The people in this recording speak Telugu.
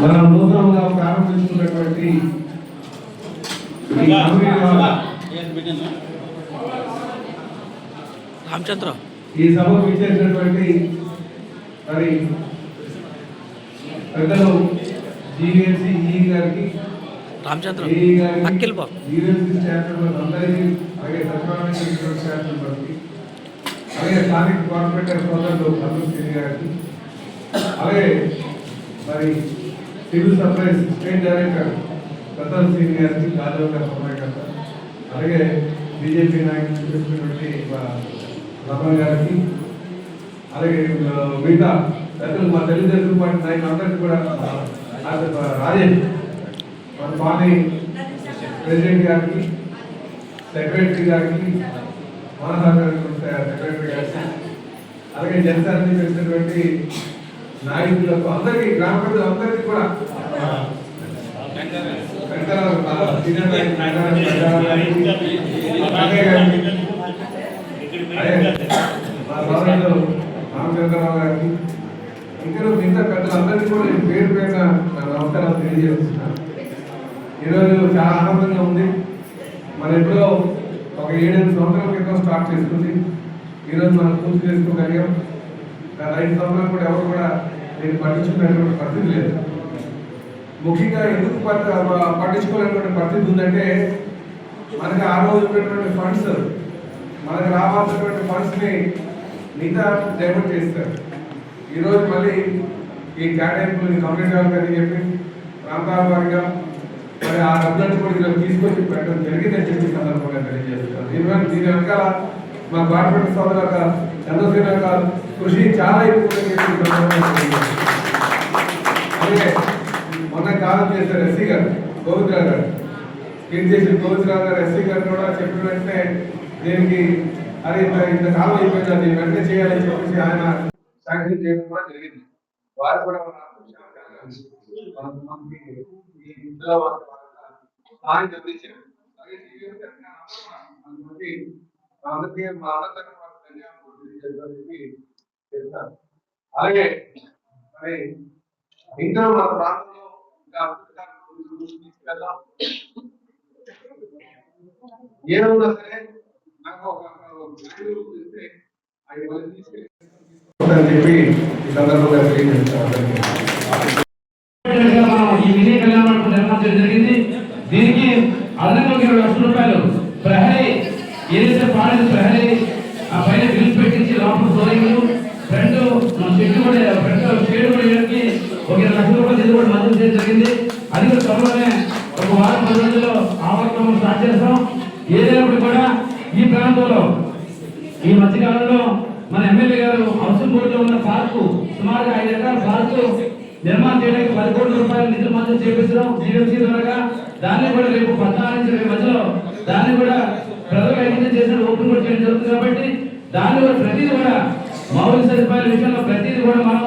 మనం నూతనంగా ప్రారంభిస్తున్నటువంటి రామచంద్ర ఈ సభకు ఇచ్చేసినటువంటి మరి పెద్దలు జీవీఎంసీ ఈ గారికి రామచంద్ర అఖిల్ బాబు జీవీఎంసీ స్టాఫ్ మెంబర్స్ అందరికీ అలాగే సచివాలయ స్టాఫ్ మెంబర్స్కి అలాగే స్థానిక కార్పొరేటర్ సోదరులు అభివృద్ధి గారికి అలాగే మరి civil supplies state director Pratap Singh గారికి రాజవర్గ సమయకర్త అలాగే బీజేపీ నాయకులు చెప్పినటువంటి రమణ గారికి అలాగే మిగతా పెద్దలు మా తెలుగుదేశం పార్టీ నాయకులు అందరికీ కూడా రాజేష్ మన పార్టీ ప్రెసిడెంట్ గారికి సెక్రటరీ గారికి మనోహర్ సెక్రటరీ గారికి అలాగే జనసేనకి చేసినటువంటి నాయకులకు అందరికీ గ్రామ ప్రజలు అందరికీ కూడా రామచంద్రరావు గారికి ఇంకా మిగతా పెద్దలందరికీ కూడా నేను పేరు పేరున నమస్కారాలు తెలియజేస్తున్నాను. ఈరోజు చాలా ఆనందంగా ఉంది. మన ఎప్పుడో ఒక 7-8 సంవత్సరాల క్రితం స్టార్ట్ చేసుకుంది. ఈరోజు మనం పూర్తి చేసుకోగలిగాం. గత 5 సంవత్సరాలు కూడా ఎవరు కూడా నేను పట్టించుకునేటువంటి పరిస్థితి లేదు. ముఖ్యంగా ఎందుకు పట్టించుకోలేనటువంటి పరిస్థితి ఉందంటే మనకి ఆ రోజు ఉన్నటువంటి ఫండ్స్ మనకు రావాల్సినటువంటి ఫండ్స్ని మిగతా డైవర్ట్ చేస్తారు. ఈరోజు మళ్ళీ ఈ కేటాయింపులు కంప్లీట్ కావాలని చెప్పి ప్రాంతాల వారిగా మరి ఆ డబ్బులను కూడా ఇలా తీసుకొచ్చి పెట్టడం జరిగిందని చెప్పి సందర్భంగా తెలియజేస్తున్నారు. దీని వెనకాల మా గవర్నమెంట్ సోదరుల చంద్రసేన గారు కృషి చాలా ఎక్కువ. అలాగే మొన్న కాలం చేశారు ఎస్సీ గారు గోవిందరావు గారు ఏం చేసిన గోవిందరావు గారు ఎస్సీ గారు కూడా చెప్పిన వెంటనే దీనికి అది ఇంత కాలం అయిపోయింది, అది వెంటనే చేయాలని చెప్పేసి ఆయన శాంక్షన్ చేయడం కూడా జరిగింది. వారు కూడా అలాగే మరి ఇంకా మన ప్రాంతంలో ఏమన్నా సరే నాకు ఒక చెప్పి ఈ సందర్భంగా ఈ మినీ కళ్యాణ మండపం నిర్మాణం జరిగింది. దీనికి అదనంగా 20 లక్షల రూపాయలు ప్రహరీ ఏదైతే పాడేది ప్రహరీ ఆ పైన గ్రిల్స్ పెట్టించి లోపల ఫ్లోరింగ్ ఫ్రంట్ చెట్టు కూడా ఫ్రంట్ షేడ్ కూడా వేయడానికి ఒక 20 లక్షల రూపాయలు ఇది కూడా మంజూరు చేయడం జరిగింది. అది కూడా త్వరలోనే ఒక వారం 10 రోజుల్లో ఆవర్తనం స్టార్ట్ చేస్తాం. ఏదైనప్పుడు కూడా ఈ ప్రాంతంలో ఈ మధ్యకాలంలో మన ఎమ్మెల్యే గారు హౌసింగ్ బోర్డులో ఉన్న పార్కు సుమారుగా 5 ఎకరాల పార్కు నిర్మాణం చేయడానికి 10 కోట్ల రూపాయలు నిధులు మంజూరు చేపించడం జీవీఎంసీ ద్వారా. దాన్ని కూడా రేపు 14 నుంచి 20 మధ్యలో దాన్ని కూడా ప్రజలకు ఐక్యం చేసిన ఓపెన్ కూడా చేయడం జరుగుతుంది. కాబట్టి దాన్ని కూడా ప్రతిదీ కూడా మౌలిక సదుపాయాల విషయంలో ప్రతిదీ కూడా మనం